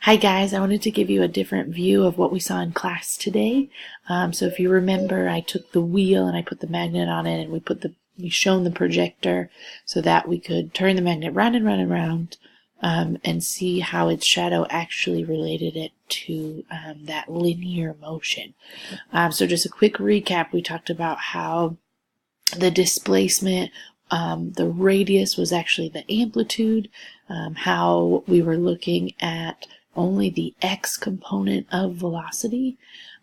Hi guys, I wanted to give you a different view of what we saw in class today. So if you remember, I took the wheel and I put the magnet on it, and we shone the projector so that we could turn the magnet round and round and round, and see how its shadow actually related it to that linear motion. So just a quick recap, we talked about how the displacement, the radius was actually the amplitude, how we were looking at only the x component of velocity.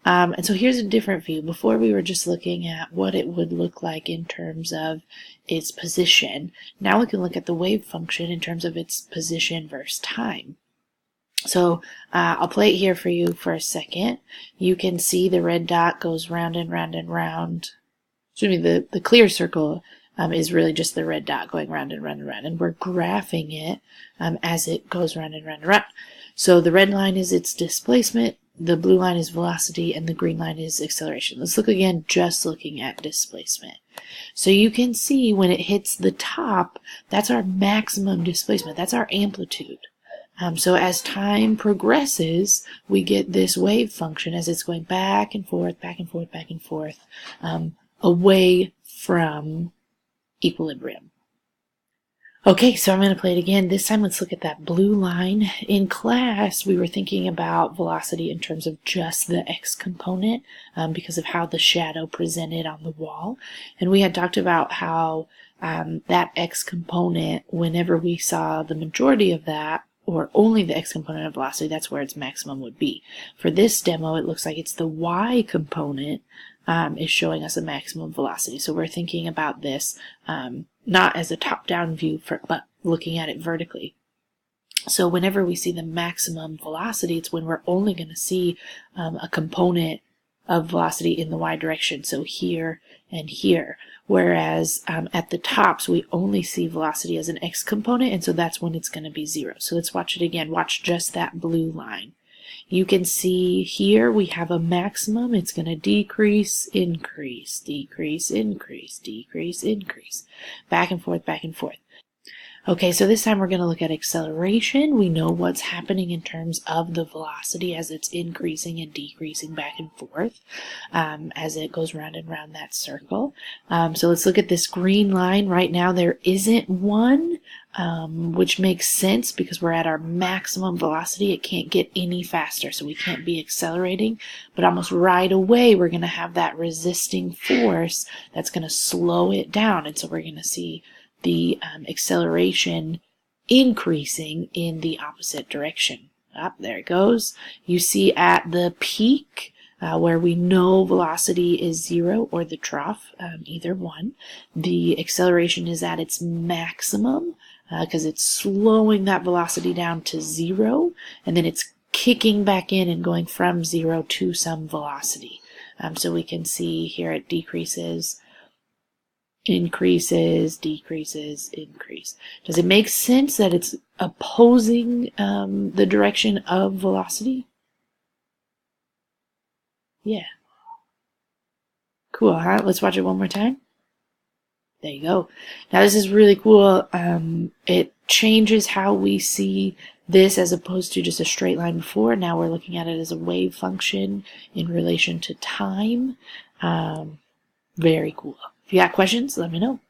And so here's a different view. Before we were just looking at what it would look like in terms of its position. Now we can look at the wave function in terms of its position versus time. So I'll play it here for you for a second. You can see the red dot goes round and round and round. Excuse me, the clear circle is really just the red dot going round and round and round, and we're graphing it as it goes round and round and round. So the red line is its displacement, the blue line is velocity, and the green line is acceleration. Let's look again, just looking at displacement. So you can see when it hits the top, that's our maximum displacement, that's our amplitude. So as time progresses, we get this wave function as it's going back and forth, back and forth, back and forth, away from equilibrium. Okay, so I'm going to play it again. This time let's look at that blue line. In class, we were thinking about velocity in terms of just the x component because of how the shadow presented on the wall. And we had talked about how that x component, whenever we saw the majority of that, or only the x component of velocity, that's where its maximum would be. For this demo, it looks like it's the y component is showing us a maximum velocity. So we're thinking about this not as a top-down view, but looking at it vertically. So whenever we see the maximum velocity, it's when we're only going to see a component of velocity in the y direction, so here and here. Whereas at the tops, we only see velocity as an x component, and so that's when it's going to be 0. So let's watch it again. Watch just that blue line. You can see here we have a maximum. It's going to decrease, increase, decrease, increase, decrease, increase. Back and forth, back and forth. Okay, so this time we're going to look at acceleration. We know what's happening in terms of the velocity as it's increasing and decreasing back and forth as it goes round and round that circle. So let's look at this green line. Right now there isn't one, which makes sense because we're at our maximum velocity. It can't get any faster, so we can't be accelerating. But almost right away we're going to have that resisting force that's going to slow it down, and so we're going to see the acceleration increasing in the opposite direction. There it goes. You see at the peak where we know velocity is 0 or the trough, either one, the acceleration is at its maximum because it's slowing that velocity down to 0, and then it's kicking back in and going from 0 to some velocity. So we can see here it decreases, increases, decreases, increase. Does it make sense that it's opposing the direction of velocity? Yeah. Cool, huh? Let's watch it one more time. There you go. Now this is really cool. It changes how we see this as opposed to just a straight line before. Now we're looking at it as a wave function in relation to time. Very cool. If you got questions, let me know.